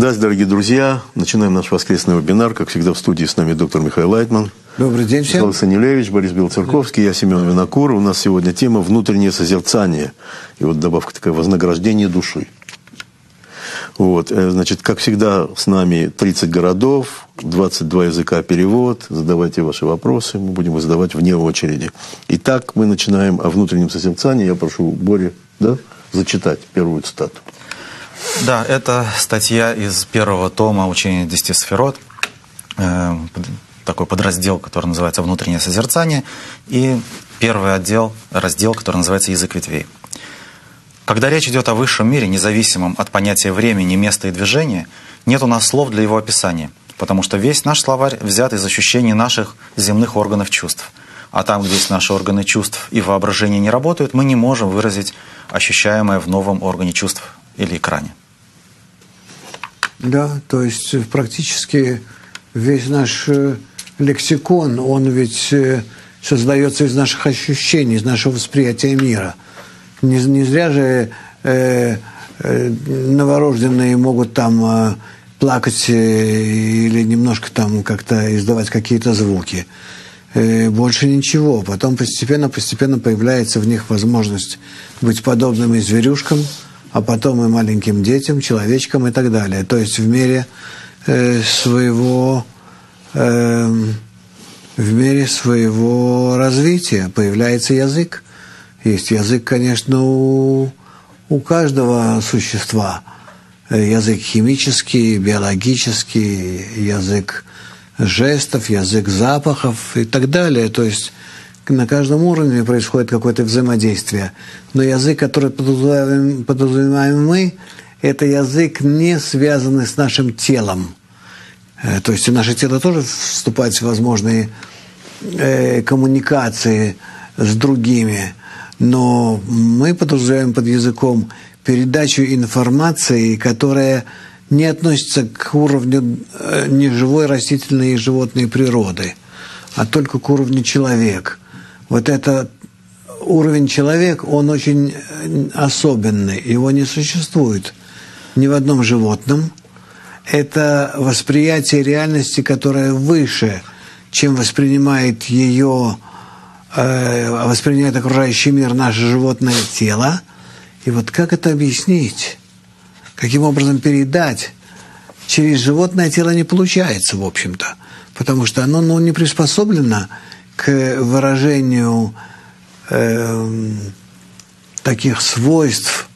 Здравствуйте, дорогие друзья. Начинаем наш воскресный вебинар. Как всегда, в студии с нами доктор Михаил Лайтман. Добрый день всем. Михаил Санилевич, Борис Белоцерковский, я Семен Винокур. У нас сегодня тема «Внутреннее созерцание». И вот добавка такая «Вознаграждение души». Вот, значит, как всегда, с нами 30 городов, 22 языка перевод. Задавайте ваши вопросы, мы будем их задавать вне очереди. Итак, мы начинаем о внутреннем созерцании. Я прошу Борю, зачитать первую цитату. Да, это статья из первого тома «Учения 10 сферот», такой подраздел, который называется «Внутреннее созерцание», и первый раздел, который называется «Язык ветвей». Когда речь идет о высшем мире, независимом от понятия времени, места и движения, нет у нас слов для его описания, потому что весь наш словарь взят из ощущений наших земных органов чувств. А там, где есть наши органы чувств и воображения не работают, мы не можем выразить ощущаемое в новом органе чувств или экране. Да, то есть практически весь наш лексикон, он ведь создается из наших ощущений, из нашего восприятия мира. Не зря же новорожденные могут там плакать или немножко там как-то издавать какие-то звуки. Больше ничего. Потом постепенно появляется в них возможность быть подобными зверюшкам, а потом и маленьким детям, человечкам и так далее. То есть в мере своего развития появляется язык. Есть язык, конечно, у каждого существа. Язык химический, биологический, язык жестов, язык запахов и так далее. То есть на каждом уровне происходит какое-то взаимодействие. Но язык, который подразумеваем мы, это язык, не связанный с нашим телом. То есть и наше тело тоже вступает в возможные коммуникации с другими. Но мы подразумеваем под языком передачу информации, которая не относится к уровню неживой растительной и животной природы, а только к уровню человека. Вот этот уровень человек, он очень особенный, его не существует ни в одном животном. Это восприятие реальности, которое выше, чем воспринимает окружающий мир наше животное тело. И вот как это объяснить? Каким образом передать? Через животное тело не получается, в общем-то, потому что оно не приспособлено к выражению таких свойств,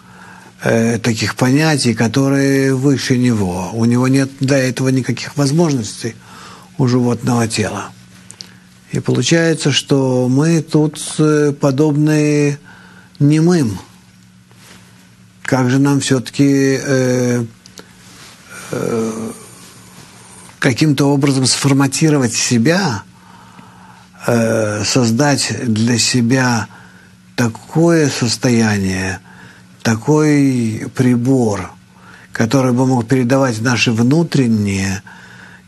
таких понятий, которые выше него. У него нет для этого никаких возможностей у животного тела. И получается, что мы тут подобны немым. Как же нам все-таки каким-то образом сформатировать себя, создать для себя такое состояние, такой прибор, который бы мог передавать наши внутренние,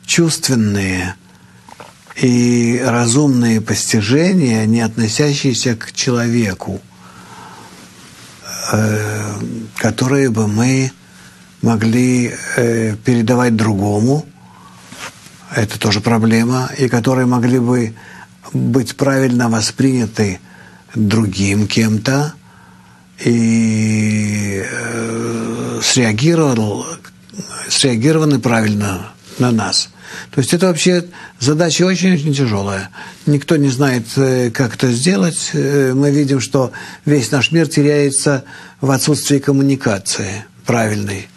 чувственные и разумные постижения, не относящиеся к человеку, которые бы мы могли передавать другому, это тоже проблема, и которые могли бы быть правильно восприняты другим кем-то и среагированы правильно на нас. То есть это вообще задача очень-очень тяжелая. Никто не знает, как это сделать. Мы видим, что весь наш мир теряется в отсутствии коммуникации правильной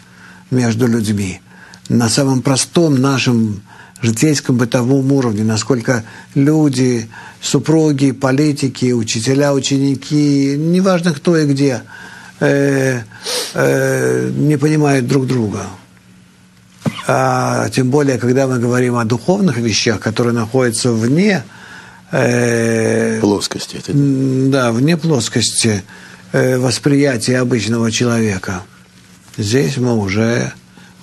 между людьми. На самом простом нашем житейском бытовом уровне, насколько люди, супруги, политики, учителя, ученики, неважно кто и где, не понимают друг друга. А тем более, когда мы говорим о духовных вещах, которые находятся вне плоскости. Да, вне плоскости восприятия обычного человека. Здесь мы уже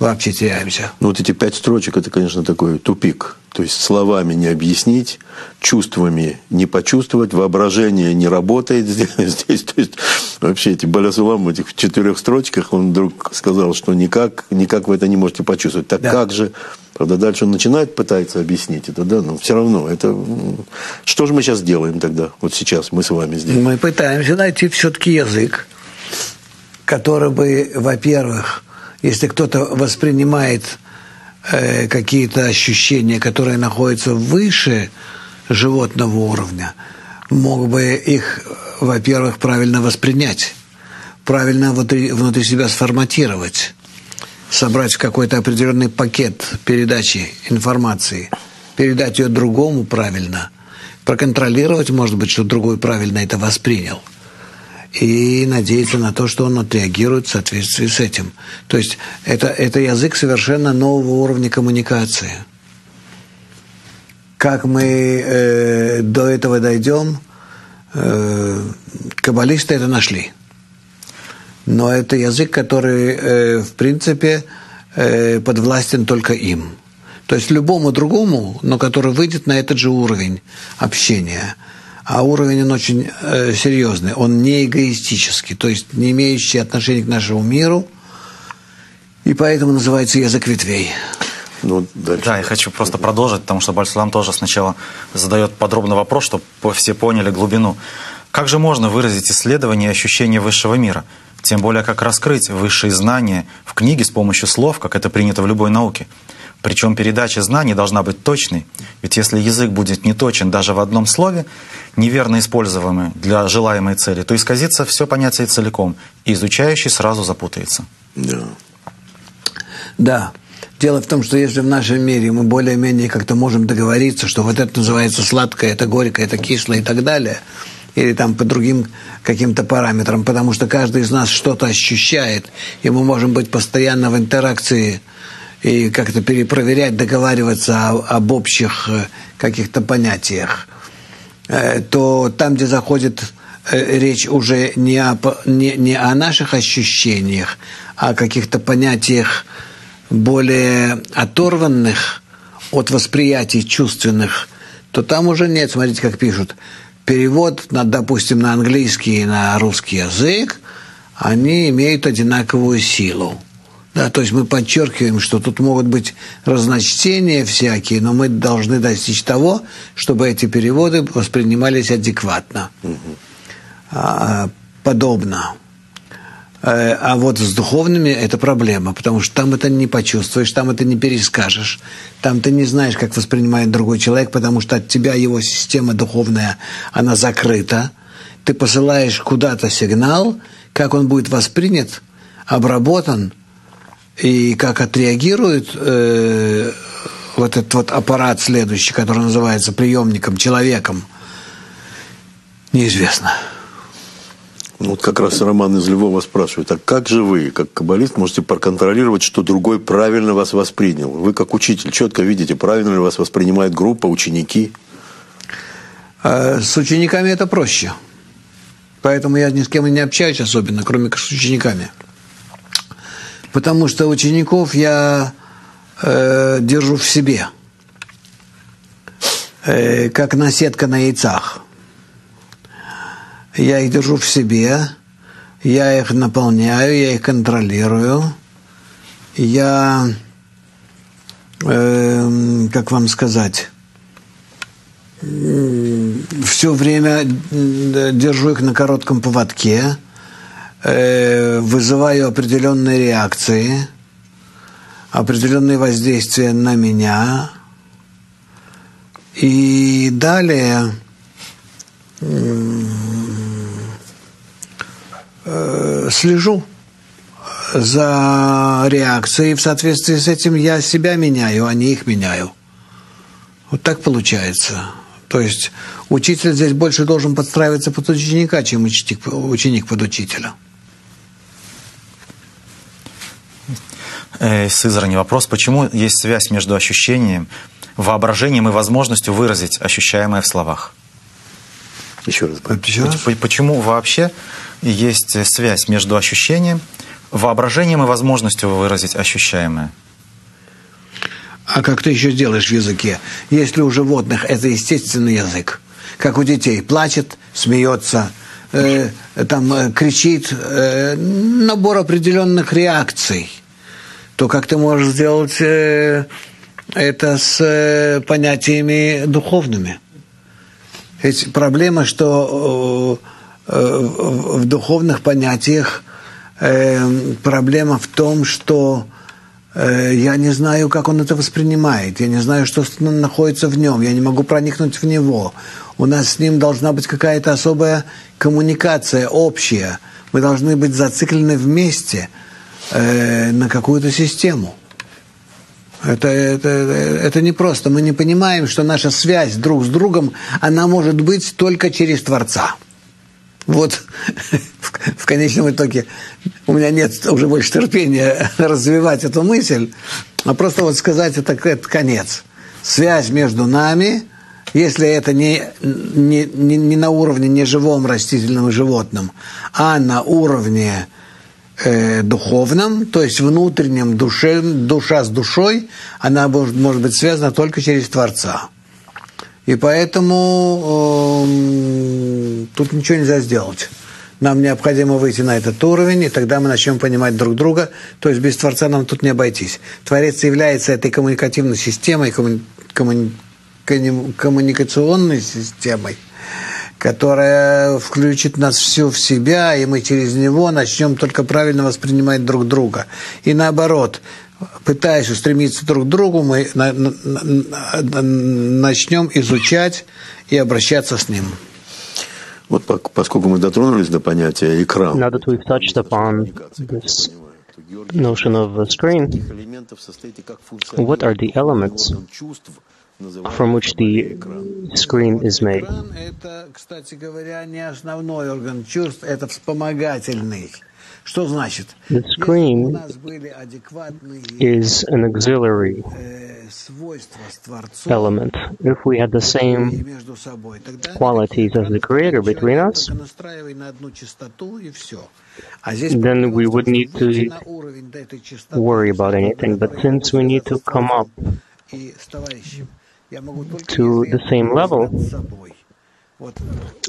вообще теряемся. Ну, вот эти 5 строчек, это, конечно, такой тупик. То есть словами не объяснить, чувствами не почувствовать, воображение не работает здесь. То есть вообще эти Балясулам в этих 4 строчках, он вдруг сказал, что никак вы это не можете почувствовать. Так да. Как же? Правда, дальше он начинает пытаться объяснить это, да, но все равно это... Что же мы сейчас делаем тогда? Вот сейчас мы с вами здесь. Мы пытаемся найти все-таки язык, который бы, во-первых, если кто-то воспринимает какие-то ощущения, которые находятся выше животного уровня, мог бы их, во-первых, правильно воспринять, правильно внутри себя сформатировать, собрать в какой-то определенный пакет передачи информации, передать ее другому правильно, проконтролировать, может быть, что другой правильно это воспринял, и надеяться на то, что он отреагирует в соответствии с этим. То есть это язык совершенно нового уровня коммуникации. Как мы до этого дойдем, каббалисты это нашли. Но это язык, который, в принципе, подвластен только им. То есть любому другому, но который выйдет на этот же уровень общения. А уровень он очень серьезный, он не эгоистический, то есть не имеющий отношения к нашему миру, и поэтому называется язык ветвей. Ну, да, я хочу просто продолжить, потому что Балясулам тоже сначала задает подробный вопрос, чтобы все поняли глубину. Как же можно выразить исследование и ощущение высшего мира? Тем более, как раскрыть высшие знания в книге с помощью слов, как это принято в любой науке. Причем передача знаний должна быть точной, ведь если язык будет не точен даже в одном слове, неверно используемый для желаемой цели, то исказится все понятие целиком, и изучающий сразу запутается. Да. Дело в том, что если в нашем мире мы более-менее как-то можем договориться, что вот это называется сладкое, это горькое, это кислое и так далее, или там по другим каким-то параметрам, потому что каждый из нас что-то ощущает, и мы можем быть постоянно в интеракции и как-то перепроверять, договариваться об общих каких-то понятиях, то там, где заходит речь уже не о наших ощущениях, а о каких-то понятиях более оторванных от восприятий чувственных, то там уже нет, смотрите, как пишут, перевод, допустим, на английский и на русский язык, они имеют одинаковую силу. Да, то есть мы подчеркиваем, что тут могут быть разночтения всякие, но мы должны достичь того, чтобы эти переводы воспринимались адекватно, подобно. А вот с духовными это проблема, потому что там это не почувствуешь, там это не перескажешь, там ты не знаешь, как воспринимает другой человек, потому что от тебя его система духовная, она закрыта. Ты посылаешь куда-то сигнал, как он будет воспринят, обработан, и как отреагирует вот этот вот аппарат следующий, который называется приемником, человеком, неизвестно. Вот как раз Роман из Львова спрашивает, а как же вы, как каббалист, можете проконтролировать, что другой правильно вас воспринял? Вы, как учитель, четко видите, правильно ли вас воспринимает группа, ученики? С учениками это проще. Поэтому я ни с кем и не общаюсь особенно, кроме как с учениками. Потому что учеников я держу в себе, как наседка на яйцах. Я их держу в себе, я их наполняю, я их контролирую. Я, как вам сказать, все время держу их на коротком поводке, вызываю определенные реакции, определенные воздействия на меня. И далее слежу за реакцией, в соответствии с этим я себя меняю, а не их меняю. Вот так получается. То есть учитель здесь больше должен подстраиваться под ученика, чем ученик под учителя. С Сызрани вопрос, почему есть связь между ощущением, воображением и возможностью выразить ощущаемое в словах? Еще раз. Почему вообще есть связь между ощущением, воображением и возможностью выразить ощущаемое. А как ты еще сделаешь в языке? Если у животных это естественный язык, как у детей, плачет, смеется, кричит, набор определенных реакций, то как ты можешь сделать это с понятиями духовными? Ведь проблема, что в духовных понятиях проблема в том, что я не знаю, как он это воспринимает, я не знаю, что находится в нем, я не могу проникнуть в него. У нас с ним должна быть какая-то особая коммуникация, общая. Мы должны быть зациклены вместе на какую-то систему. Это непросто. Мы не понимаем, что наша связь друг с другом, она может быть только через Творца. Вот в конечном итоге у меня нет уже больше терпения развивать эту мысль, а просто вот сказать, это конец. Связь между нами, если это не на уровне неживом, растительном и животном, а на уровне духовном, то есть внутреннем, душа с душой, она может быть связана только через Творца. И поэтому тут ничего нельзя сделать. Нам необходимо выйти на этот уровень, и тогда мы начнем понимать друг друга. То есть без Творца нам тут не обойтись. Творец является этой коммуникативной системой, коммуникационной системой, которая включит нас всю в себя, и мы через него начнем только правильно воспринимать друг друга. И наоборот, пытаясь устремиться друг к другу, мы начнем изучать и обращаться с ним. Вот поскольку мы дотронулись до понятия экран, Now that we've touched upon this notion of a screen, what are the elements from which the screen is made? Это, кстати говоря, не основной орган чувств, это вспомогательный. Что значит? The screen is an auxiliary element. If we had the same qualities as the Creator between us, then we wouldn't need to worry about anything. But since we need to come up to the same level,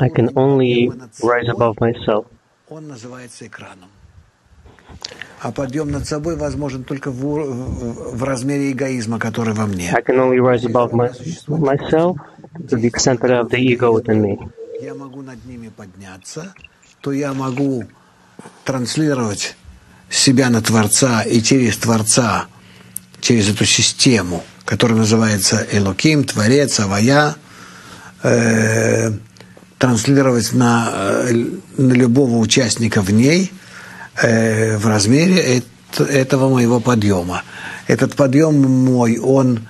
I can only rise above myself. А подъем над собой возможен только в размере эгоизма, который во мне. I can only rise above myself to the extent that I have the ego within me. Я могу над ними подняться, то я могу транслировать себя на Творца и через Творца, через эту систему, которая называется Элоким, Творец, Авая, транслировать на любого участника в ней в размере этого моего подъема. Этот подъем мой, он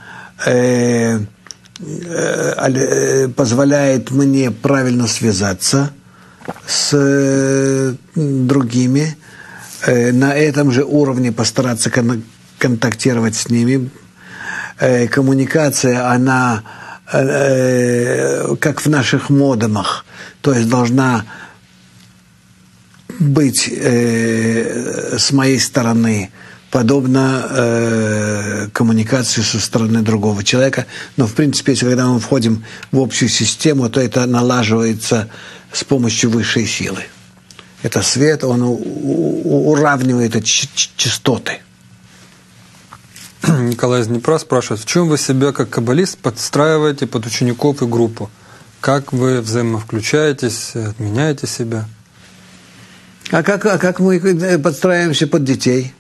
позволяет мне правильно связаться с другими, на этом же уровне постараться контактировать с ними. Коммуникация, она как в наших модемах, то есть должна быть с моей стороны подобно коммуникации со стороны другого человека. Но, в принципе, если когда мы входим в общую систему, то это налаживается с помощью высшей силы. Это свет, он уравнивает эти частоты. Николай из Днепра спрашивает, в чем вы себя как каббалист подстраиваете под учеников и группу? Как вы взаимовключаетесь, отменяете себя? А как мы подстраиваемся под детей,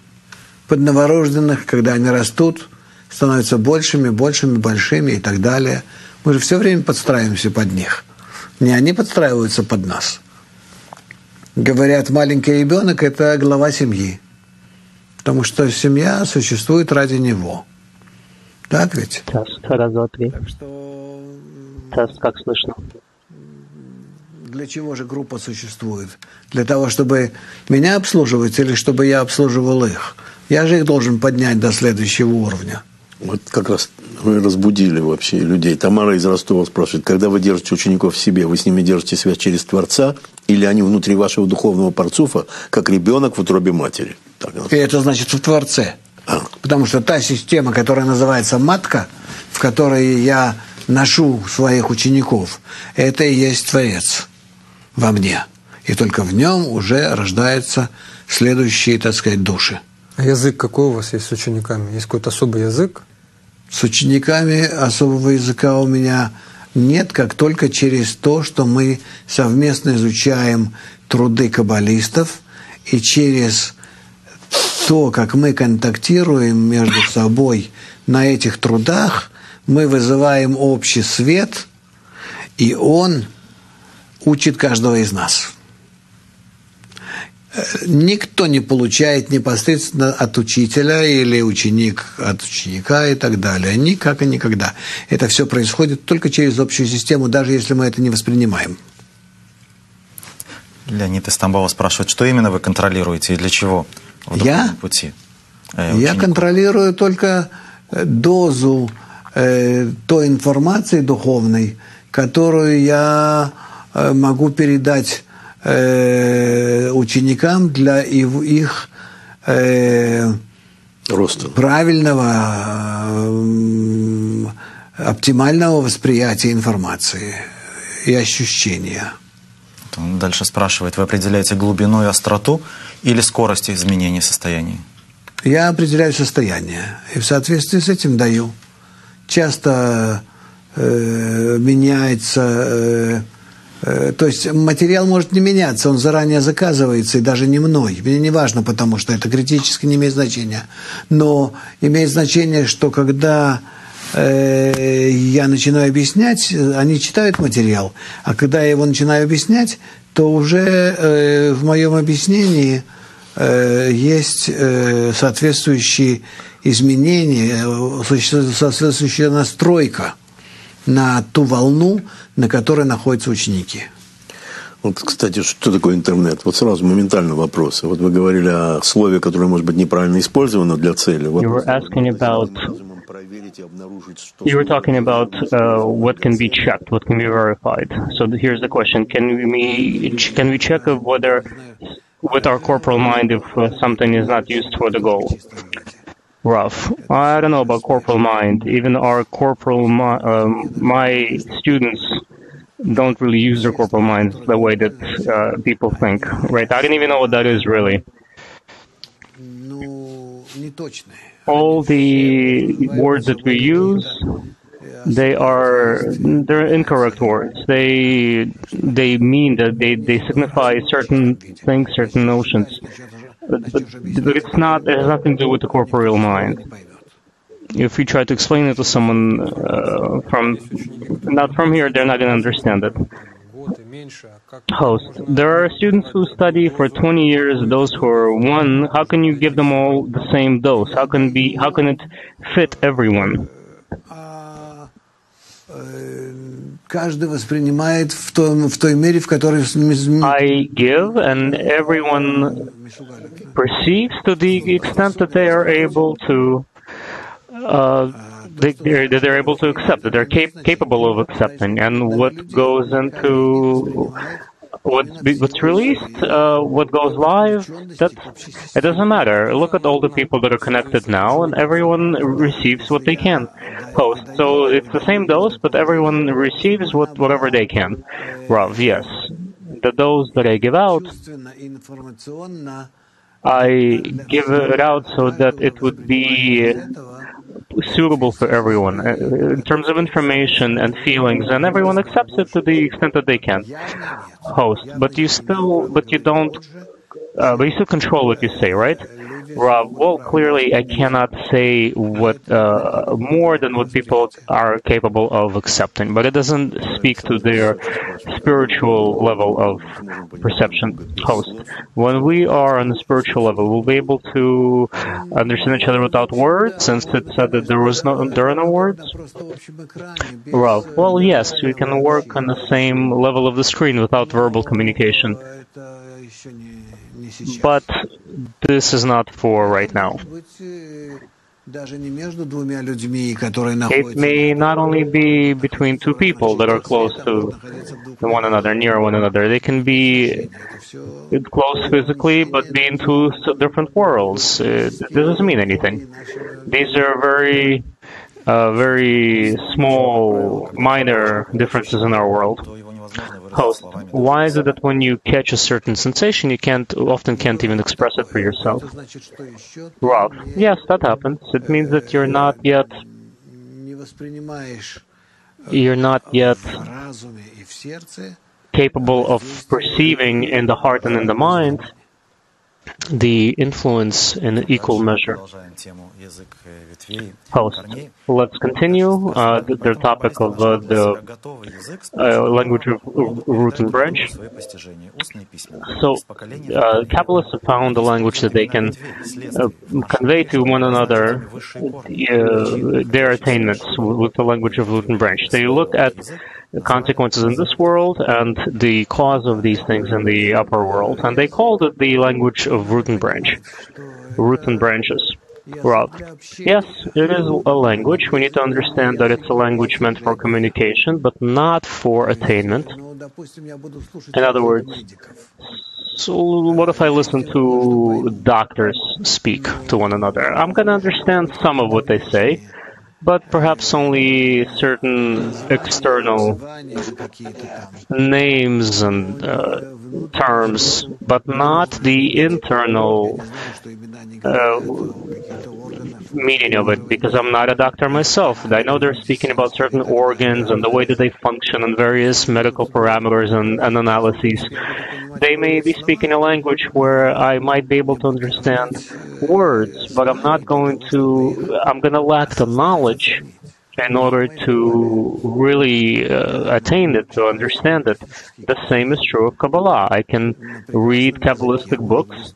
под новорожденных, когда они растут, становятся большими, большими и так далее. Мы же все время подстраиваемся под них. Не они подстраиваются под нас. Говорят, маленький ребенок – это глава семьи. Потому что семья существует ради него. Так ведь? Раз, два, три. Так что... Как слышно? Для чего же группа существует? Для того, чтобы меня обслуживать или чтобы я обслуживал их? Я же их должен поднять до следующего уровня. Вот как раз вы разбудили вообще людей. Тамара из Ростова спрашивает, когда вы держите учеников в себе, вы с ними держите связь через Творца или они внутри вашего духовного парцуфа, как ребенок в утробе матери? И это значит в Творце. Потому что та система, которая называется матка, в которой я ношу своих учеников, это и есть Творец во мне. И только в нем уже рождаются следующие, так сказать, души. А язык какой у вас есть с учениками? Есть какой-то особый язык? С учениками особого языка у меня нет, как только через то, что мы совместно изучаем труды каббалистов, и через то, как мы контактируем между собой на этих трудах, мы вызываем общий свет, и он учит каждого из нас. Никто не получает непосредственно от учителя или ученик от ученика и так далее. Никак и никогда. Это все происходит только через общую систему, даже если мы это не воспринимаем. Леонид из Тамбова спрашивает, что именно вы контролируете и для чего в духовном пути? Я контролирую только дозу той информации духовной, которую я могу передать ученикам для их роста, правильного, оптимального восприятия информации и ощущения. Он дальше спрашивает, вы определяете глубину и остроту или скорость изменения состояний? Я определяю состояние и в соответствии с этим даю. Часто меняется. То есть материал может не меняться, он заранее заказывается, и даже не мной. Мне не важно, потому что это критически не имеет значения. Но имеет значение, что когда я начинаю объяснять, они читают материал, а когда я его начинаю объяснять, то уже в моем объяснении есть соответствующие изменения, соответствующая настройка на ту волну, на которой находятся ученики. Вот, кстати, что такое интернет? Вот сразу моментально вопросы. Вот вы говорили о слове, которое может быть неправильно использовано для цели. You were talking about what can be checked, what can be verified. So here's the question: Can we check whether with our corporal mind if something is not used for the goal? Rough. I don't know about corporal mind. Even our corporal, my students don't really use their corporal minds the way that people think. Right? I don't even know what that is really. All the words that we use, they're incorrect words. They mean that they signify certain things, certain notions. But it's not. It has nothing to do with the corporeal mind. If we try to explain it to someone not from here, they're not going to understand it. Host. There are students who study for 20 years. Those who are one. How can you give them all the same dose? How can it fit everyone? Каждый воспринимает в той мере, в которой... I give, and everyone perceives to the extent that they are able to, they're able to accept, that they're capable of accepting, and what goes into what's released, what goes live, it doesn't matter. Look at all the people that are connected now, and everyone receives what they can host. So it's the same dose, but everyone receives whatever they can. Rav, yes. The dose that I give out, I give it out so that it would be suitable for everyone in terms of information and feelings, and everyone accepts it to the extent that they can. Host, but you still control what you say, right? Rob, well, clearly I cannot say what more than what people are capable of accepting, but it doesn't speak to their spiritual level of perception. Host, when we are on the spiritual level, we'll be able to understand each other without words, since it said that there are no words. Rob, well, yes, we can work on the same level of the screen without verbal communication. But this is not for right now. It may not only be between two people that are close to one another, near one another. They can be close physically, but be in two different worlds. It doesn't mean anything. These are very small, minor differences in our world. Host, why is it that when you catch a certain sensation, you often can't even express it for yourself? Rav, yes, that happens. It means that you're not yet capable of perceiving in the heart and in the mind the influence in equal measure. Host, let's continue the topic of the language of root and branch. So, Kabbalists have found a language that they can convey to one another their attainments with the language of root and branch. They look at the consequences in this world and the cause of these things in the upper world, and they called it the language of root and branch, root and branches. Rob, yes, it is a language. We need to understand that it's a language meant for communication, but not for attainment. In other words, so what if I listen to doctors speak to one another? I'm going to understand some of what they say, but perhaps only certain external names and terms, but not the internal meaning of it, because I'm not a doctor myself. I know they're speaking about certain organs and the way that they function and various medical parameters and analyses. They may be speaking a language where I might be able to understand words, but I'm going to lack the knowledge in order to really attain it, to understand it. The same is true of Kabbalah. I can read Kabbalistic books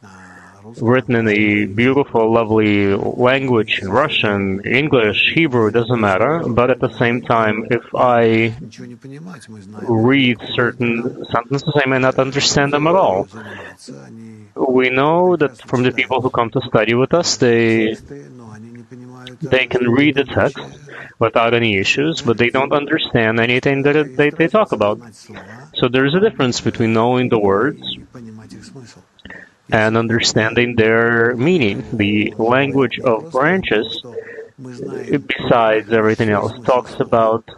written in a beautiful, lovely language, in Russian, English, Hebrew, doesn't matter. But at the same time, if I read certain sentences, I may not understand them at all. We know that from the people who come to study with us, they can read the text without any issues, but they don't understand anything that they talk about. So there's a difference between knowing the words and understanding their meaning. The language of branches, besides everything else, talks about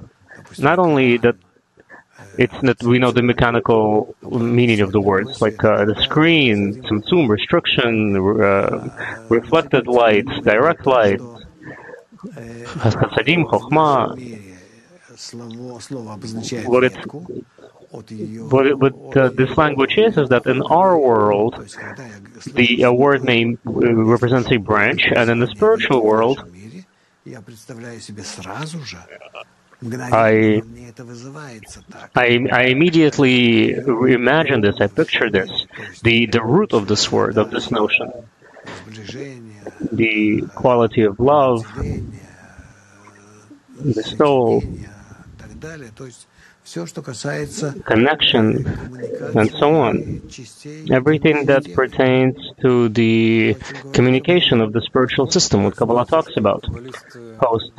not only that we know the mechanical meaning of the words, like the screen, tzimtzum, restriction, reflected light, direct light, chasadim, chokhmah. What this language is that in our world, the word name represents a branch, and in the spiritual world, I immediately imagine this, I picture this, the root of this word, of this notion, the quality of love, the soul, connection, and so on. Everything that pertains to the communication of the spiritual system, what Kabbalah talks about. Host.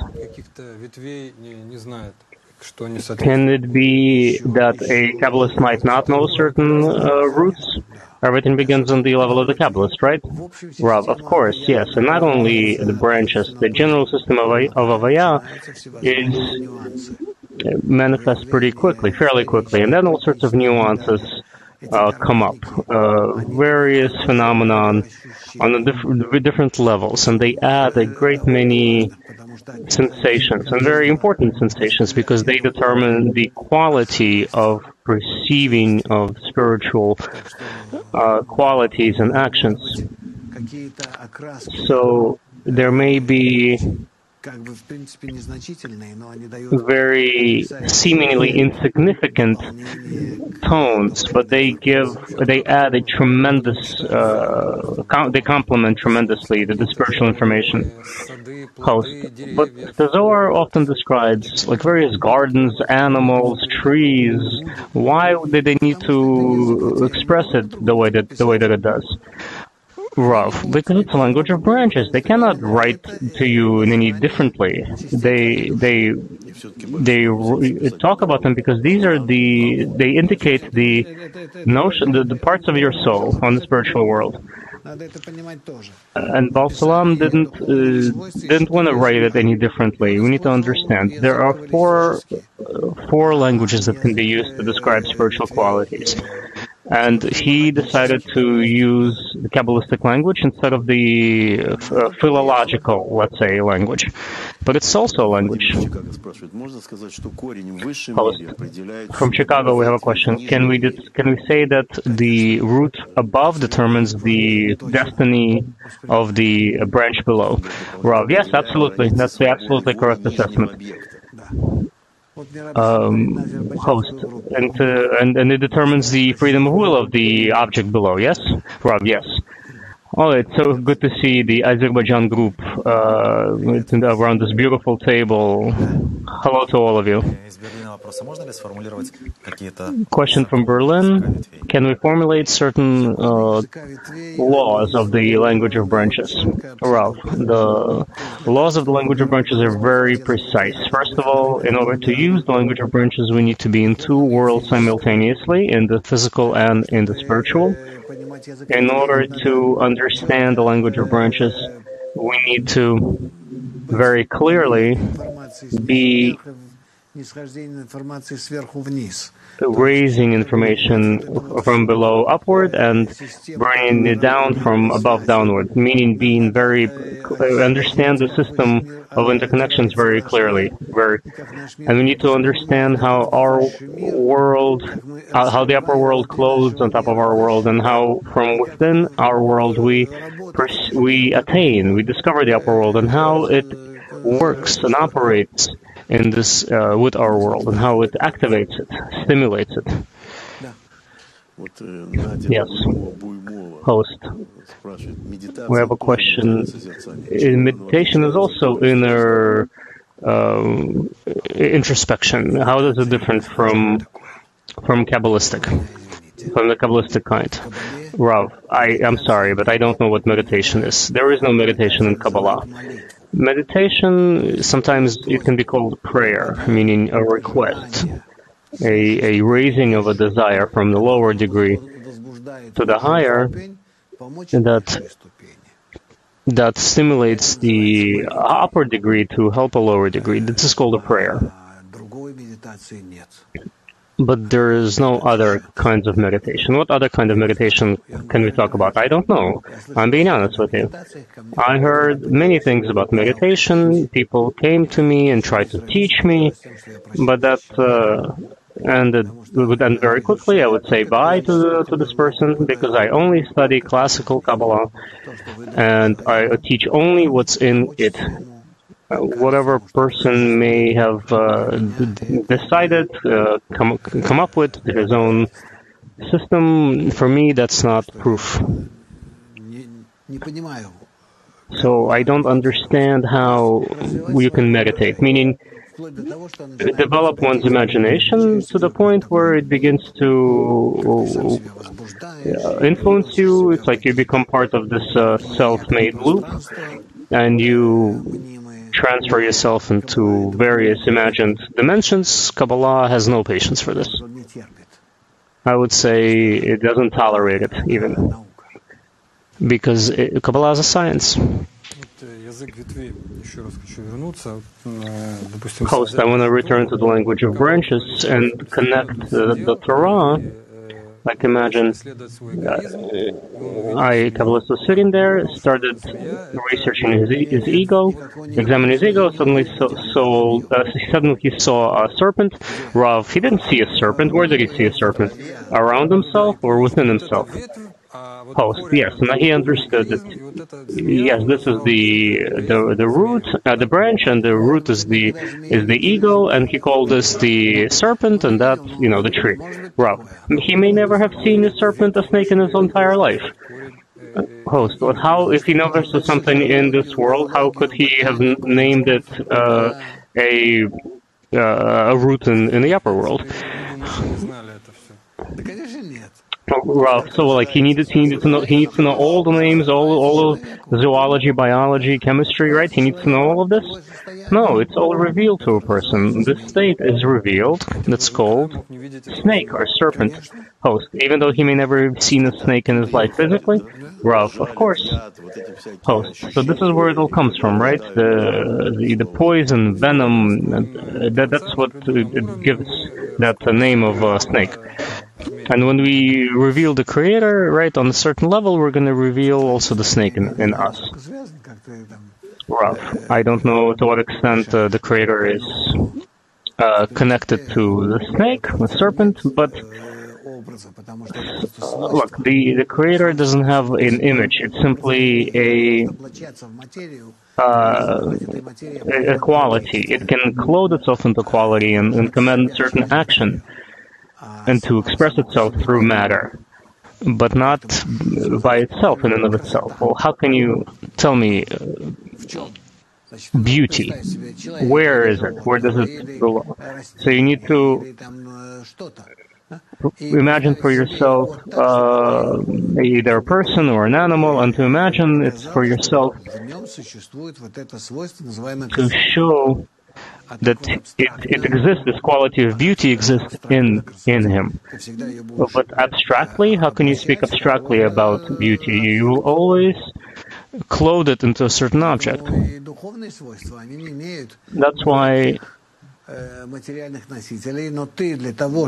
Can it be that a Kabbalist might not know certain roots? Everything begins on the level of the Kabbalist, right? Rav, of course, yes. And not only the branches, the general system of Avaya is manifests pretty quickly, fairly quickly, and then all sorts of nuances come up, various phenomenon on different levels, and they add a great many sensations, and very important sensations, because they determine the quality of perceiving of spiritual qualities and actions. So there may be very seemingly insignificant tones, but they add a tremendous, they complement tremendously the spiritual information. Host. But the Zohar often describes like various gardens, animals, trees. Why did they need to express it the way that it does? Rav, because it's a language of branches. They cannot write to you in any differently. They talk about them because they indicate the notion, the parts of your soul on the spiritual world. And Baal Salam didn't want to write it any differently. We need to understand there are four languages that can be used to describe spiritual qualities. And he decided to use the Kabbalistic language instead of the philological, let's say, language. But it's also a language. From Chicago, we have a question. Can we say that the root above determines the destiny of the branch below? Rav, yes, absolutely. That's the absolutely correct assessment. Host, and it determines the freedom of will of the object below, yes? Rob, yes. All right, so good to see the Azerbaijan group around this beautiful table. Hello to all of you. Question from Berlin. Can we formulate certain laws of the language of branches? Ralph, the laws of the language of branches are very precise. First of all, in order to use the language of branches, we need to be in two worlds simultaneously, in the physical and in the spiritual. In order to understand the language of branches, we need to very clearly be raising information from below upward and bringing it down from above downward, meaning being very understand the system of interconnections very clearly. And we need to understand how our world, how the upper world clothes on top of our world, and how from within our world we discover the upper world, and how it works and operates in this with our world, and how it activates it, stimulates it. Yes. Host. We have a question. Meditation is also inner introspection. How is it different from Kabbalistic? From the Kabbalistic kind? Rav, I'm sorry, but I don't know what meditation is. There is no meditation in Kabbalah. Meditation, sometimes it can be called prayer, meaning a request, a raising of a desire from the lower degree to the higher, that stimulates the upper degree to help a lower degree. This is called a prayer. But there is no other kinds of meditation. What other kind of meditation can we talk about? I don't know. I'm being honest with you. I heard many things about meditation. People came to me and tried to teach me, but that would end very quickly. I would say bye to this person because I only study classical Kabbalah and I teach only what's in it. Whatever person may have decided, come up with his own system, for me that's not proof. So I don't understand how you can meditate, meaning develop one's imagination to the point where it begins to influence you. It's like you become part of this self-made loop, and you transfer yourself into various imagined dimensions. Kabbalah has no patience for this. I would say it doesn't tolerate it even, because Kabbalah is a science. Host, I want to return to the language of branches and connect the Torah. Like imagine, Kabbalist was sitting there, started researching his ego, examining his ego. Suddenly, he saw a serpent. Rav, he didn't see a serpent. Where did he see a serpent? Around himself or within himself? Host, yes. Now he understood that. Yes, this is the root, the branch, and the root is the ego, and he called this the serpent, and that the tree. Rav, he may never have seen a serpent, a snake in his entire life. Host, but how, if he never saw something in this world, how could he have named it a root in the upper world? Rough. So, like, he needs to know all the names, all of zoology, biology, chemistry, right? He needs to know all of this. No, it's all revealed to a person. This state is revealed. That's called snake or serpent host. Even though he may never have seen a snake in his life physically, Rough, of course, host. So this is where it all comes from, right? The poison, venom. That's what it gives that name of snake. And when we reveal the Creator, right, on a certain level, we're going to reveal also the snake in us. Rough. I don't know to what extent the Creator is connected to the snake, the serpent, but look, the Creator doesn't have an image. It's simply a quality. It can clothe itself into quality and command certain action, and to express itself through matter, but not by itself in and of itself. Well, how can you tell me beauty? Where is it? Where does it belong? So you need to imagine for yourself either a person or an animal, and to imagine it's for yourself to show that it exists, this quality of beauty exists in him. But abstractly, how can you speak abstractly about beauty? You will always clothe it into a certain object. That's why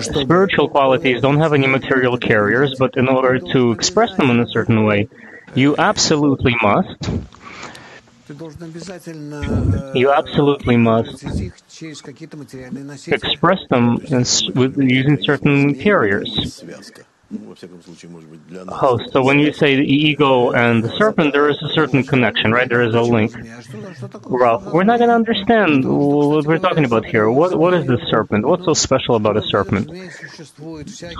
spiritual qualities don't have any material carriers, but in order to express them in a certain way, you absolutely must express them using certain carriers. So when you say the ego and the serpent, there is a certain connection, right? There is a link. Ralph, we're not going to understand what we're talking about here. What is the serpent? What's so special about a serpent?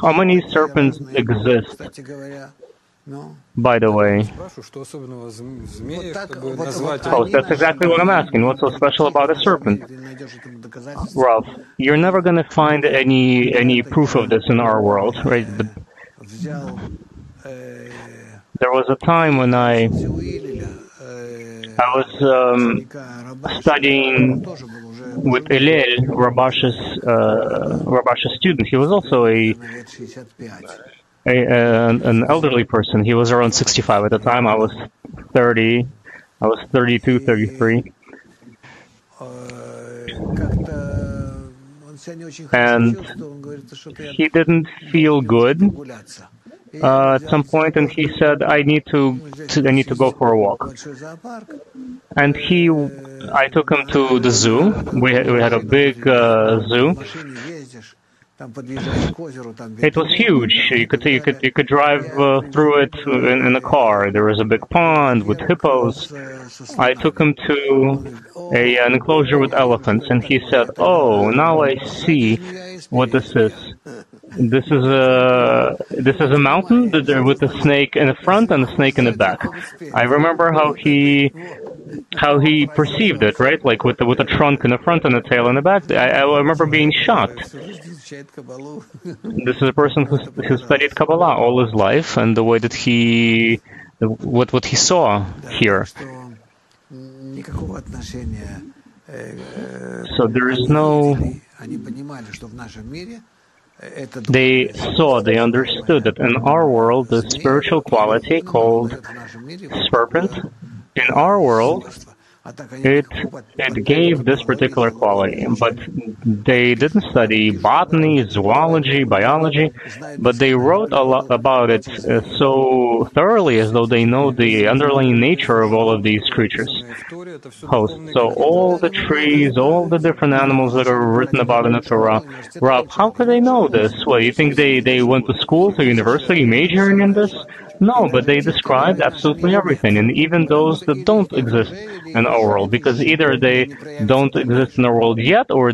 How many serpents exist? By the way, that's exactly what I'm asking. What's so special about a serpent? Ralph, you're never going to find any proof of this in our world, right? But there was a time when I was studying with Elel, Rabash's student. He was also an elderly person. He was around 65 at the time. I was 30. I was 32, 33. And he didn't feel good at some point, and he said, I need to go for a walk. And I took him to the zoo. We had a big zoo. It was huge. You could drive through it in a car. There was a big pond with hippos. I took him to an enclosure with elephants, and he said, "Oh, now I see what this is. This is a mountain with a snake in the front and a snake in the back." I remember how he perceived it, right? Like with a trunk in the front and a tail in the back. I remember being shocked. This is a person who studied Kabbalah all his life, and the way that what he saw here. So there is no. They understood that in our world, the spiritual quality called serpent, in our world, it gave this particular quality, but they didn't study botany, zoology, biology, but they wrote a lot about it so thoroughly as though they know the underlying nature of all of these creatures. So all the trees, all the different animals that are written about in the Torah, Rob, how could they know this? Well, you think they went to school, to university, majoring in this? No, but they described absolutely everything, and even those that don't exist in our world, because either they don't exist in our world yet, or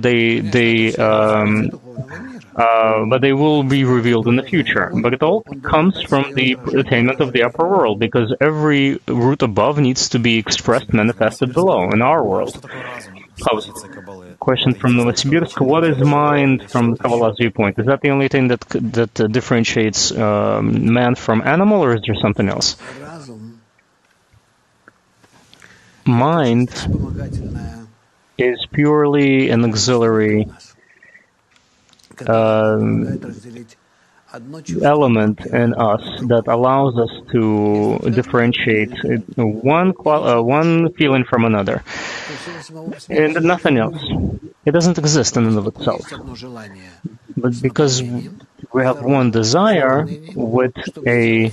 but they will be revealed in the future. But it all comes from the attainment of the upper world, because every root above needs to be expressed, manifested below in our world. Host. Question from Novosibirsk. What is mind from Kabbalah's viewpoint? Is that the only thing that differentiates man from animal, or is there something else? Mind is purely an auxiliary element in us that allows us to differentiate one feeling from another, and nothing else. It doesn't exist in and of itself. But because we have one desire with a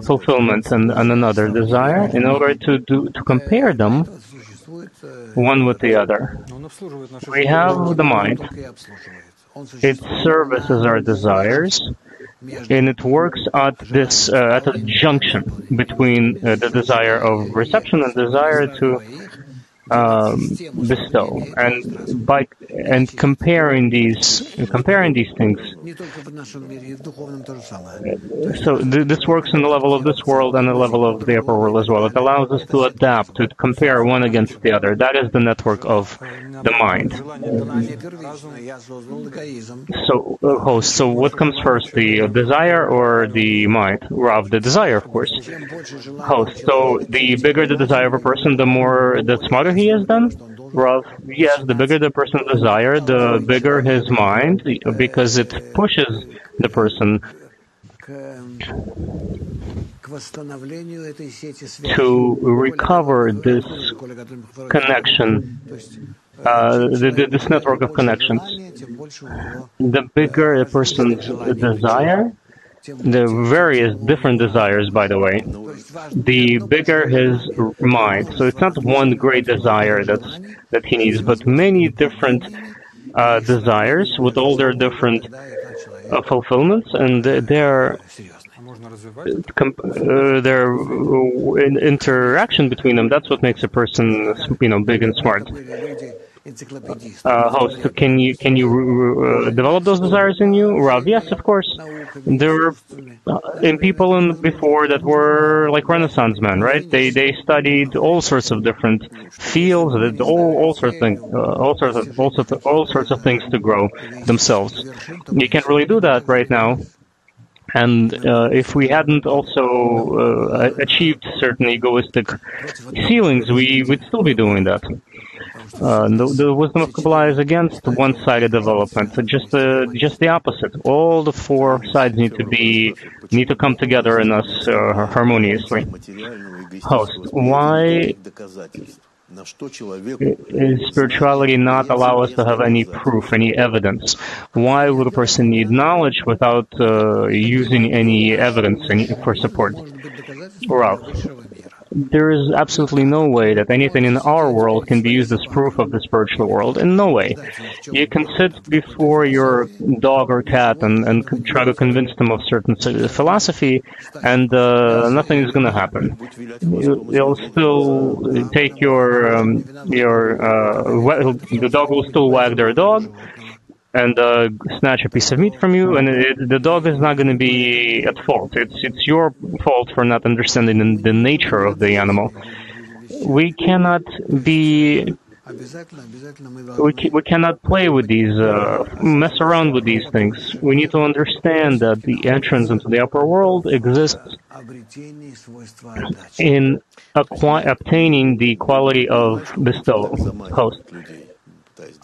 fulfillment and another desire, in order to compare them one with the other, we have the mind. It services our desires, and it works at this at a junction between the desire of reception and desire to bestow, and comparing these things. So this works in the level of this world and the level of the upper world as well. It allows us to adapt, to compare one against the other. That is the network of the mind. So, host. So what comes first, the desire or the mind? Rav, the desire, of course. Host. So the bigger the desire of a person, the smarter he is then? Rav, yes, the bigger the person's desire, the bigger his mind, because it pushes the person to recover this connection, this network of connections. The bigger a person's desire, the various different desires, by the way, the bigger his mind. So it's not one great desire that he needs, but many different desires with all their different fulfillments, and their interaction between them. That's what makes a person, big and smart. Host, can you develop those desires in you, Rav? Yes, of course. There were in people before that were like Renaissance men, right? They studied all sorts of different fields, all sorts of things to grow themselves. You can't really do that right now. And if we hadn't also achieved certain egoistic ceilings, we would still be doing that. The wisdom of Kabbalah is against one-sided development. Just the opposite. All the four sides need to come together in us harmoniously. Host, why is spirituality not allow us to have any proof, any evidence? Why would a person need knowledge without using any evidence for support? Rav, there is absolutely no way that anything in our world can be used as proof of the spiritual world. In no way. You can sit before your dog or cat and try to convince them of certain philosophy, and nothing is going to happen. You'll still take the dog will still wag their dog and snatch a piece of meat from you, and the dog is not going to be at fault. It's your fault for not understanding the nature of the animal. We cannot play with these, mess around with these things. We need to understand that the entrance into the upper world exists in obtaining the quality of bestowal. Host.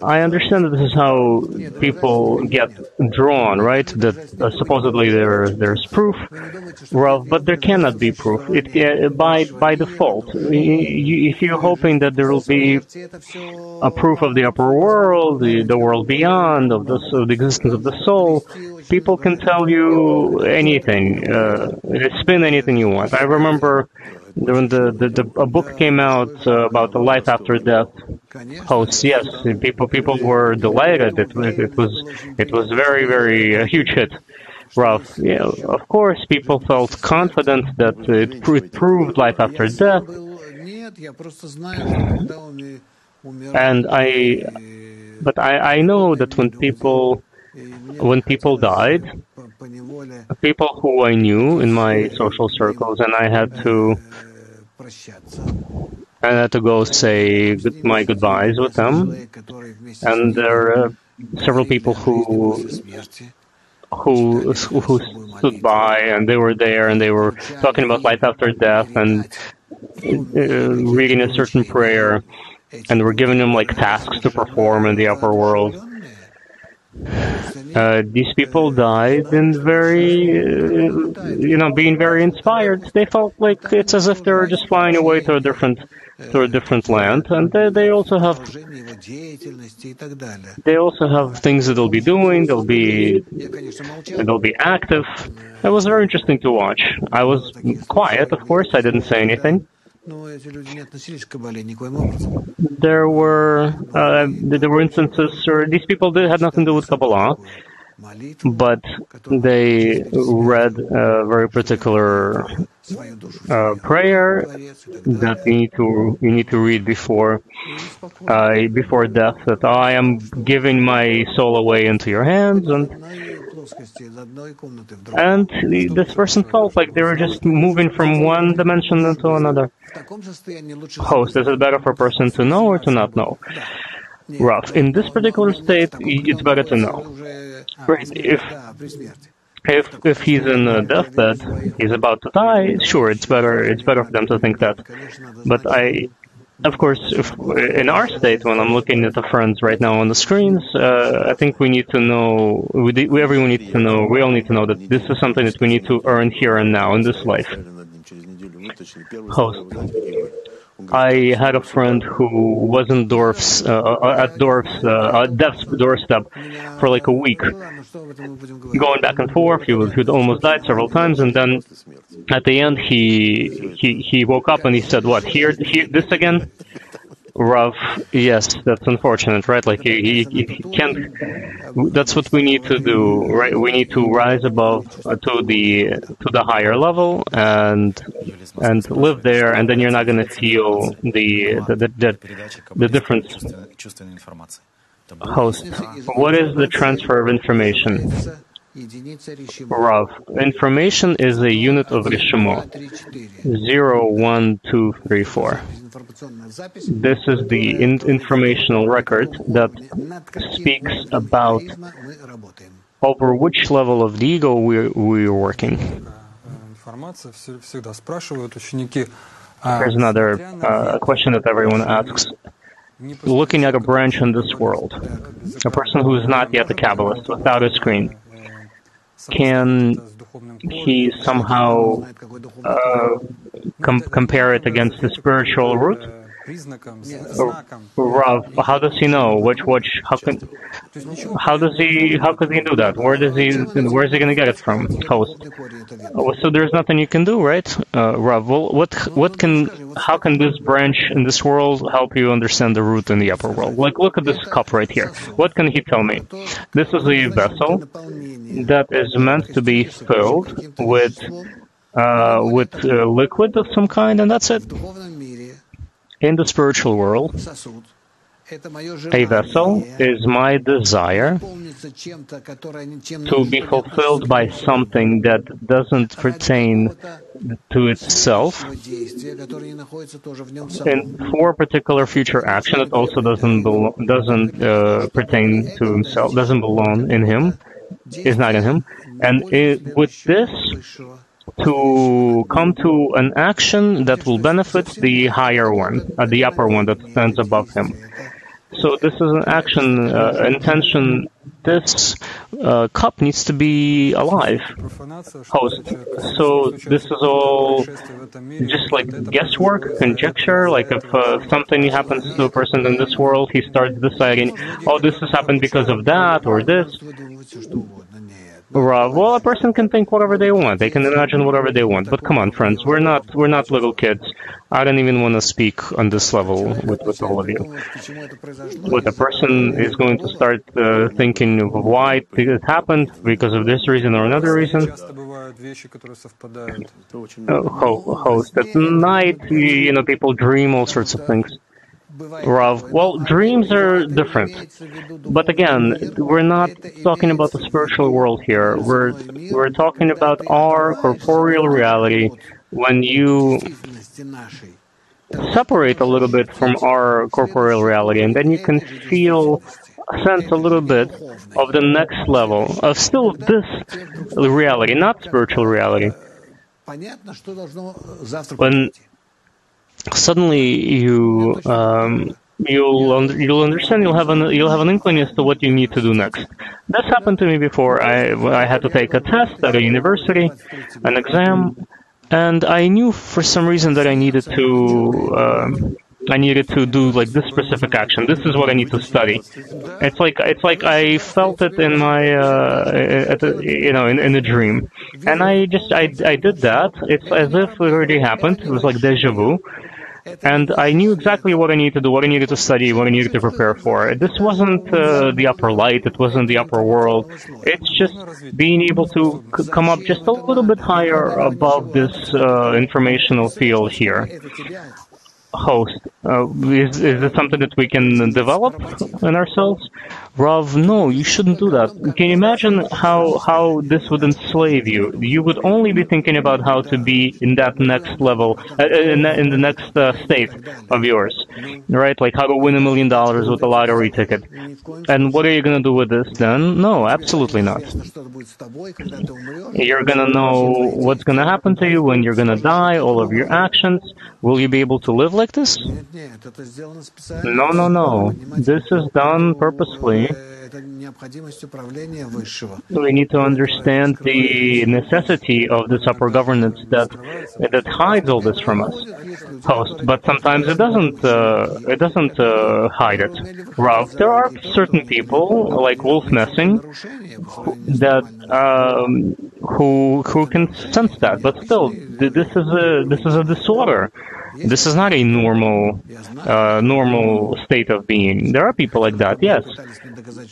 I understand that this is how people get drawn, right? That supposedly there's proof, but there cannot be proof. By default, if you're hoping that there will be a proof of the upper world, the world beyond, of the existence of the soul, people can tell you anything, spin anything you want. I remember when a book came out about the life after death. Hosts, yes, people were delighted. It was very, very a huge hit. Rav, yeah, of course, people felt confident that it proved life after death. And I know that when people died, people who I knew in my social circles, and I had to and I had to go say my goodbyes with them. And there are several people who stood by, and they were there, and they were talking about life after death, and reading a certain prayer, and were giving them like tasks to perform in the upper world. These people died in being very inspired. They felt like it's as if they were just flying away to a different land, and they also have things that they'll be doing. They'll be active. It was very interesting to watch. I was quiet, of course. I didn't say anything. There were instances where these people had nothing to do with Kabbalah, but they read a very particular prayer that you need to read before death. That I am giving my soul away into your hands, and this person felt like they were just moving from one dimension into another. Host, is it better for a person to know or to not know? Rav, in this particular state, it's better to know. Right. If he's in a deathbed, he's about to die, sure, it's better for them to think that. But of course, in our state, when I'm looking at the friends right now on the screens, I think we need to know, everyone needs to know, we all need to know that this is something that we need to earn here and now in this life. Host. I had a friend who was in Death's doorstep for like a week, going back and forth. He'd almost died several times, and then at the end he woke up and he said, "What? Here, this again?" Rav, yes, that's unfortunate, right? Like he can't. That's what we need to do, right? We need to rise above to the higher level and live there, and then you're not going to feel the difference. Host, what is the transfer of information? Rav, information is a unit of Rishimo. 0, 1, 2, 3, 4. This is the informational record that speaks about over which level of the ego we are working. Here's another question that everyone asks. Looking at a branch in this world, a person who is not yet a Kabbalist, without a screen, can he somehow compare it against the spiritual root? Rav, how does he know how could he do that? Where is he going to get it from? Host. So there's nothing you can do, right? Rav, well, how can this branch in this world help you understand the root in the upper world? Like, look at this cup right here. What can he tell me? This is a vessel that is meant to be filled with liquid of some kind, and that's it. In the spiritual world, a vessel is my desire to be fulfilled by something that doesn't pertain to itself, and for a particular future action that also doesn't pertain to himself, doesn't belong in him, is not in him, and with this, to come to an action that will benefit the higher one, the upper one that stands above him. So this is an action, intention. This cup needs to be alive. Host. So this is all just like guesswork, conjecture. Like if something happens to a person in this world, he starts deciding, oh, this has happened because of that or this. Well, a person can think whatever they want. They can imagine whatever they want. But come on, friends, we're not little kids. I don't even want to speak on this level with all of you. What a person is going to start thinking of why it happened, because of this reason or another reason. Host, at night, people dream all sorts of things. Rav, well, dreams are different, but again, we're not talking about the spiritual world here. We're talking about our corporeal reality. When you separate a little bit from our corporeal reality, and then you can sense a little bit of the next level of still this reality, not spiritual reality. When suddenly you'll understand, you'll have an inkling as to what you need to do next. This happened to me before. I had to take a test at a university, an exam, and I knew for some reason that I needed to do like this specific action. This is what I need to study. It's like I felt it in my in a dream, and I did that. It's as if it already happened. It was like deja vu. And I knew exactly what I needed to do, what I needed to study, what I needed to prepare for. This wasn't the upper light, it wasn't the upper world. It's just being able to come up just a little bit higher above this informational field here. Host, is it something that we can develop in ourselves? Rav, no, you shouldn't do that. Can you imagine how this would enslave you? You would only be thinking about how to be in that next level, in the next state of yours, right? Like how to win $1 million with a lottery ticket. And what are you going to do with this then? No, absolutely not. You're going to know what's going to happen to you when you're going to die, all of your actions. Will you be able to live like this? No. This is done purposefully. We need to understand the necessity of this upper governance that hides all this from us, host. But sometimes it doesn't hide it. Rav, there are certain people like Wolf Messing who can sense that, but still, this is a disorder. This is not a normal state of being. There are people like that, yes.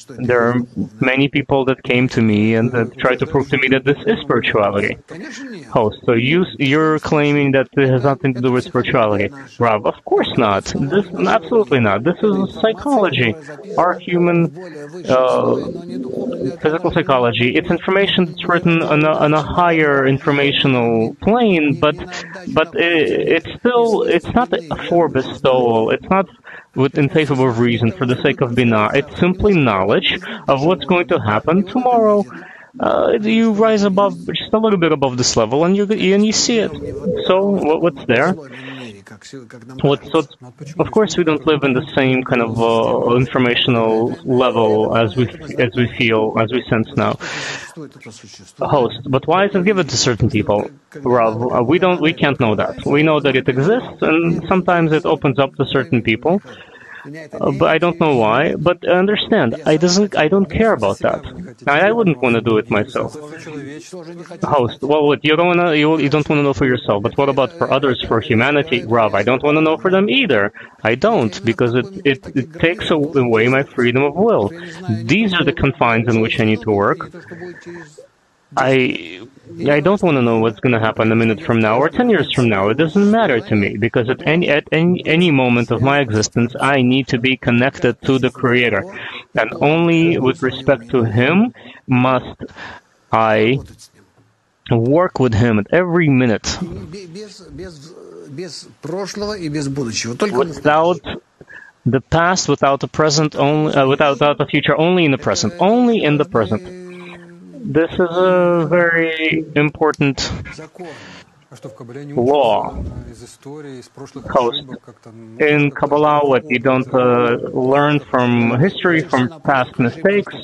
There are many people that came to me and that tried to prove to me that this is spirituality. Host, so you're claiming that it has nothing to do with spirituality. Rav, of course not. Absolutely not. This is psychology. Our human physical psychology. It's information that's written on a higher informational plane, but it's not for bestowal. It's not in favor of reason, for the sake of binah. It's simply knowledge of what's going to happen tomorrow. You rise above, just a little bit above this level, and you see it. So what's there? Of course, we don't live in the same kind of informational level as we sense now. Host, but why is it given to certain people? Rav, we can't know that. We know that it exists, and sometimes it opens up to certain people. But I don't know why. But understand, I don't care about that. I wouldn't want to do it myself. Host, well, you don't want to know for yourself. But what about for others, for humanity? Rav, I don't want to know for them either. I don't, because it takes away my freedom of will. These are the confines in which I need to work. I don't want to know what's going to happen a minute from now or 10 years from now. It doesn't matter to me, because at any moment of my existence, I need to be connected to the Creator. And only with respect to Him must I work with Him at every minute. Without the past, without the present, without the future, only in the present. Only in the present. This is a very important law. Host. In Kabbalah, what you don't learn from history, from past mistakes.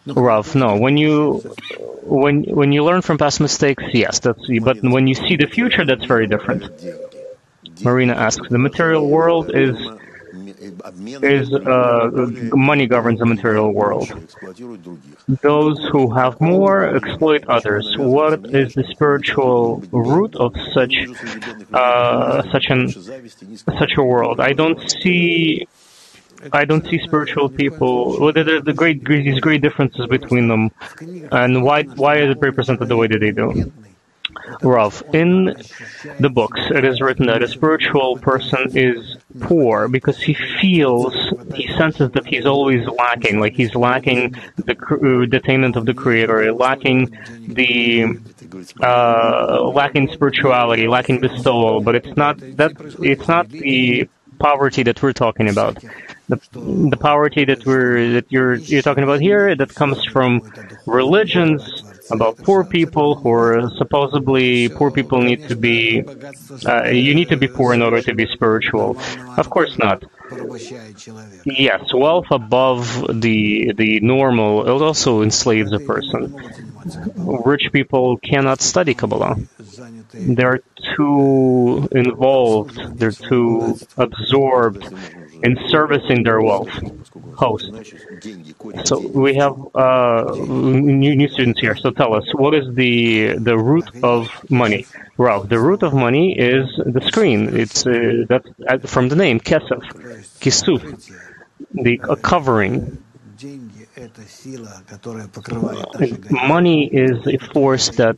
Rav, no. When you learn from past mistakes, yes, but when you see the future, that's very different. Marina asks, the material world is money governs the material world. Those who have more exploit others. What is the spiritual root of such a world? I don't see spiritual people. What are these great differences between them, and why is it represented the way that they do? Rav, in the books, it is written that a spiritual person is poor because he senses that he's always lacking, like he's lacking the attainment of the Creator, lacking the lacking spirituality, lacking bestowal, but it's not the poverty that we're talking about. The poverty that you're talking about here, that comes from religions about poor people, who are supposedly poor people need to be you need to be poor in order to be spiritual. Of course not. Yes, wealth above the normal, it also enslaves a person. Rich people cannot study Kabbalah. They're too involved, they're too absorbed in servicing their wealth. Host. So we have new students here. So tell us, what is the root of money? Rav, the root of money is the screen. It's that's from the name kesef, kisuf, the covering. Money is a force that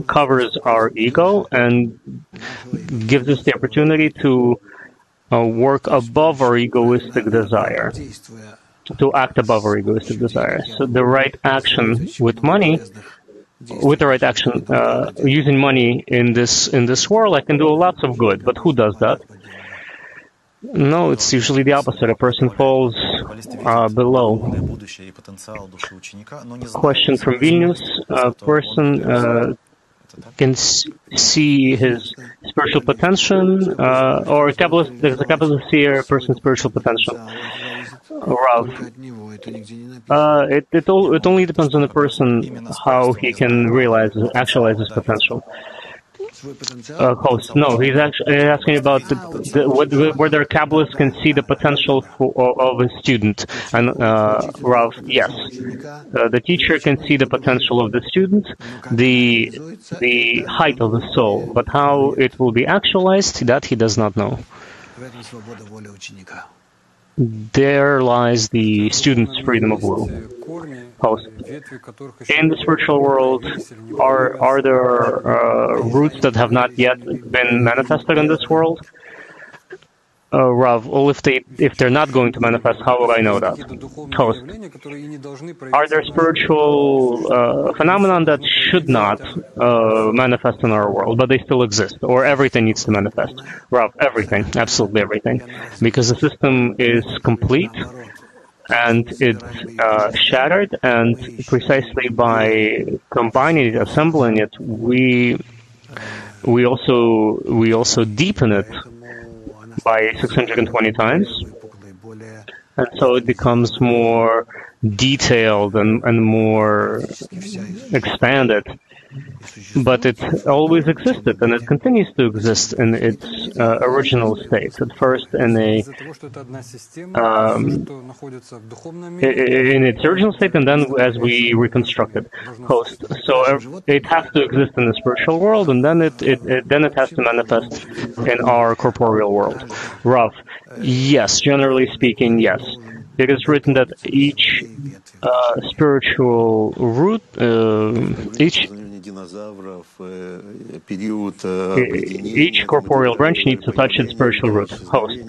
covers our ego and gives us the opportunity to work above our egoistic desire, to act above our egoistic desire. So the right action with money, using money in this world, I can do lots of good. But who does that? No, it's usually the opposite. A person falls below. Question from Vilnius. A person can see his spiritual potential, or does a Kabbalist see a person's spiritual potential? Rav, it only depends on the person how he can actualize his potential. Host, no, he's actually asking about whether Kabbalists can see the potential of a student. And Rav, yes, the teacher can see the potential of the student, the height of the soul, but how it will be actualized, that he does not know. There lies the student's freedom of will. Host. In the spiritual world, are there roots that have not yet been manifested in this world? Rav, well, if they're not going to manifest, how would I know that? Host. Are there spiritual phenomena that should not manifest in our world, but they still exist, or everything needs to manifest? Rav, everything, absolutely everything, because the system is complete and it's shattered, and precisely by combining it, assembling it, we also deepen it by 620 times, and so it becomes more detailed and more expanded. But it always existed, and it continues to exist in its original state. At first, in its original state, and then as we reconstruct it. Host. So it has to exist in the spiritual world, and then it has to manifest in our corporeal world. Rav, yes. Generally speaking, yes. It is written that each spiritual root, each corporeal branch needs to touch its spiritual root. Host.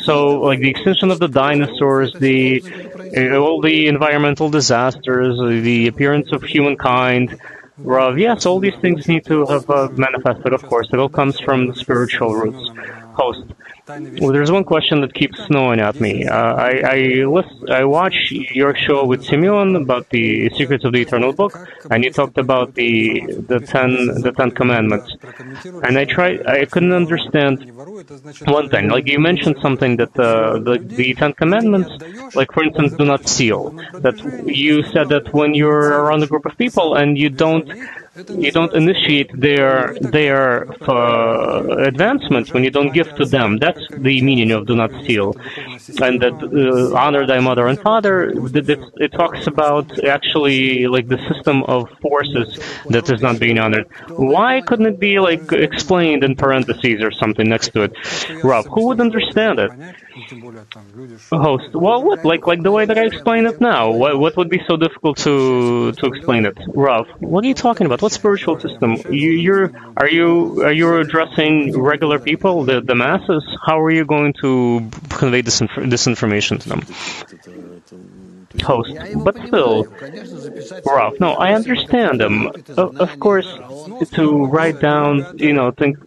So, like the extinction of the dinosaurs, all the environmental disasters, the appearance of humankind, Rav, yes, all these things need to have manifested, of course. It all comes from the spiritual roots. Host. Well, there's one question that keeps snowing at me. I watch your show with Simeon about the secrets of the eternal book, and you talked about the Ten Commandments. And I couldn't understand one thing. Like you mentioned something that the Ten Commandments, like for instance, do not steal. That you said that when you're around a group of people and you don't initiate their advancements, when you don't give to them. That's the meaning of do not steal. And that honor thy mother and father, it talks about actually like the system of forces that is not being honored. Why couldn't it be like explained in parentheses or something next to it? Rob, who would understand it? Host, well, what? Like the way that I explain it now. What would be so difficult to explain it? Rav, what are you talking about? What spiritual system? Are you addressing regular people, the masses? How are you going to convey this information to them? Host, but still, Rav, no, I understand them. Of course, to write down, think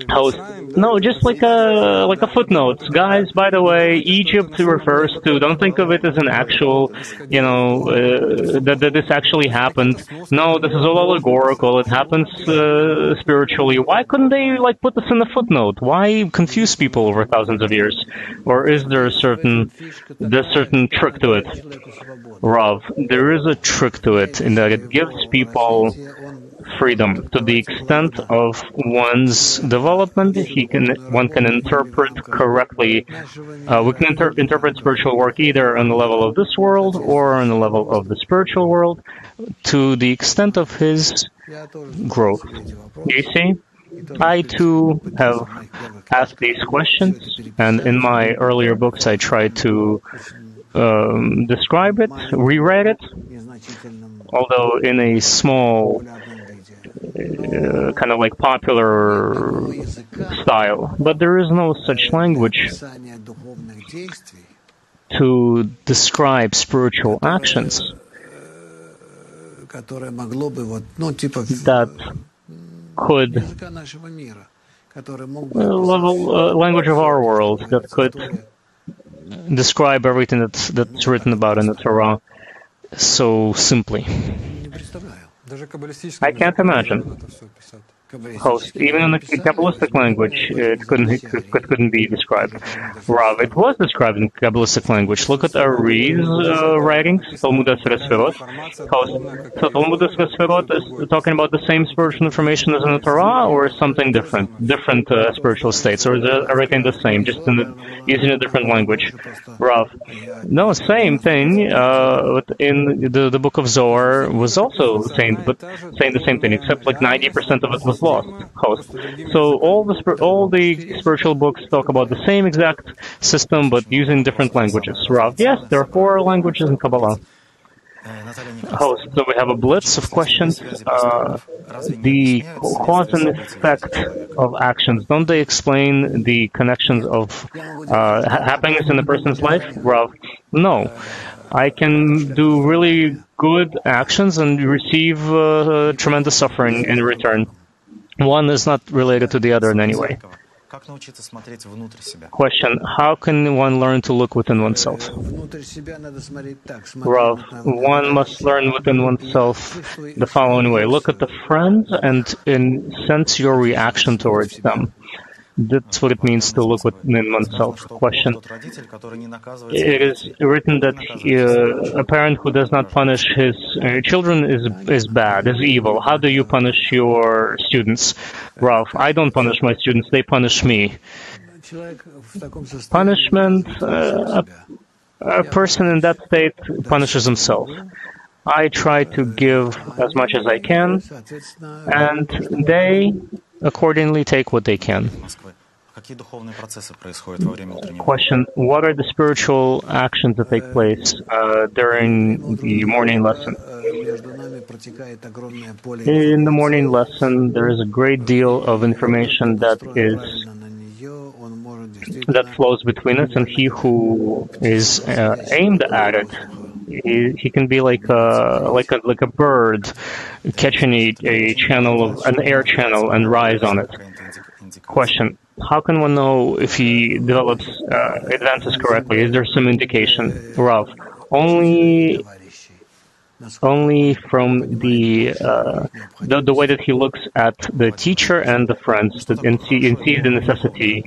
how. No, just like a footnote, guys. By the way, Egypt refers to. Don't think of it as an actual, that this actually happened. No, this is all allegorical. It happens spiritually. Why couldn't they put this in a footnote? Why confuse people over thousands of years? Or is there a certain trick to it? Rav, there is a trick to it in that it gives people freedom to the extent of one's development. One can interpret correctly. We can interpret spiritual work either on the level of this world or on the level of the spiritual world, to the extent of his growth. You see, I too have asked these questions, and in my earlier books I tried to describe it, rewrite it, although in a small, kind of popular style. But there is no such language to describe spiritual actions that could language of our world that could describe everything that's written about in the Torah so simply. I can't imagine. Host, even in the Kabbalistic language, it couldn't be described. Rav, it was described in Kabbalistic language. Look at Ari's writings, Talmudas Resfirot. So Talmudas Resfirot is talking about the same spiritual information as in the Torah, or something different spiritual states, or is everything the same, just using a different language? Rav, no, same thing. In the book of Zohar was also saying the same thing, except 90% of it was lost. Host. So all the spiritual books talk about the same exact system, but using different languages. Rav, yes, there are 4 languages in Kabbalah. Host, so we have a blitz of questions. The cause and effect of actions, don't they explain the connections of happiness in a person's life? Rav, no. I can do really good actions and receive tremendous suffering in return. One is not related to the other in any way. Question, how can one learn to look within oneself? Rav, one must learn within oneself the following way. Look at the friends and sense your reaction towards them. That's what it means to look within oneself. Question. It is written that a parent who does not punish his children is bad, is evil. How do you punish your students? Ralph, I don't punish my students, they punish me. Punishment, a person in that state punishes himself. I try to give as much as I can, and they accordingly take what they can. Question, what are the spiritual actions that take place during the morning lesson? In the morning lesson, there is a great deal of information that flows between us, and he who is aimed at it, he can be like a bird catching a channel of an air channel and rise on it. Question, how can one know if he advances correctly? Is there some indication? Rav, only from the way that he looks at the teacher and the friends and sees the necessity.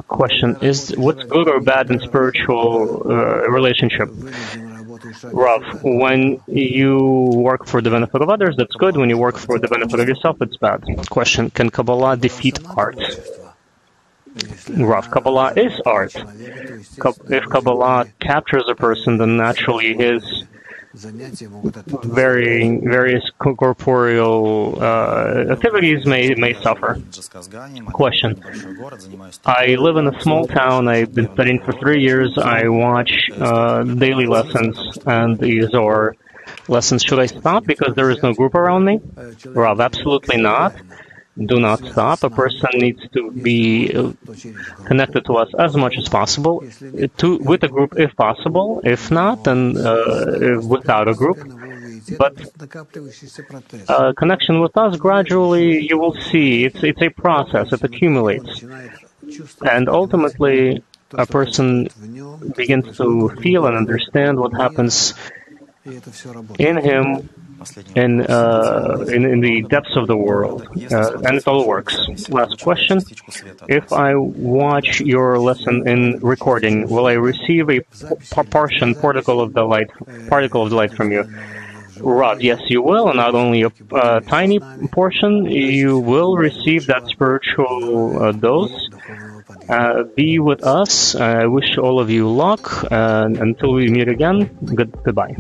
Question, is what's good or bad in spiritual relationship? Rav, when you work for the benefit of others, that's good. When you work for the benefit of yourself, it's bad. Question, can Kabbalah defeat art? Rav, Kabbalah is art. If Kabbalah captures a person, then naturally his various corporeal activities may suffer. Question, I live in a small town. I've been studying for 3 years. I watch daily lessons and the Zohar lessons. Should I stop because there is no group around me? Rav, absolutely not. do not stop. A person needs to be connected to us as much as possible, with a group if possible. If not, then without a group. But connection with us, gradually, you will see, it's a process, it accumulates. And ultimately, a person begins to feel and understand what happens in him, in the depths of the world, and it all works. Last question: if I watch your lesson in recording, will I receive a particle of the light from you? Rav, yes, you will, and not only a tiny portion. You will receive that spiritual dose. Be with us. I wish all of you luck, and until we meet again, goodbye.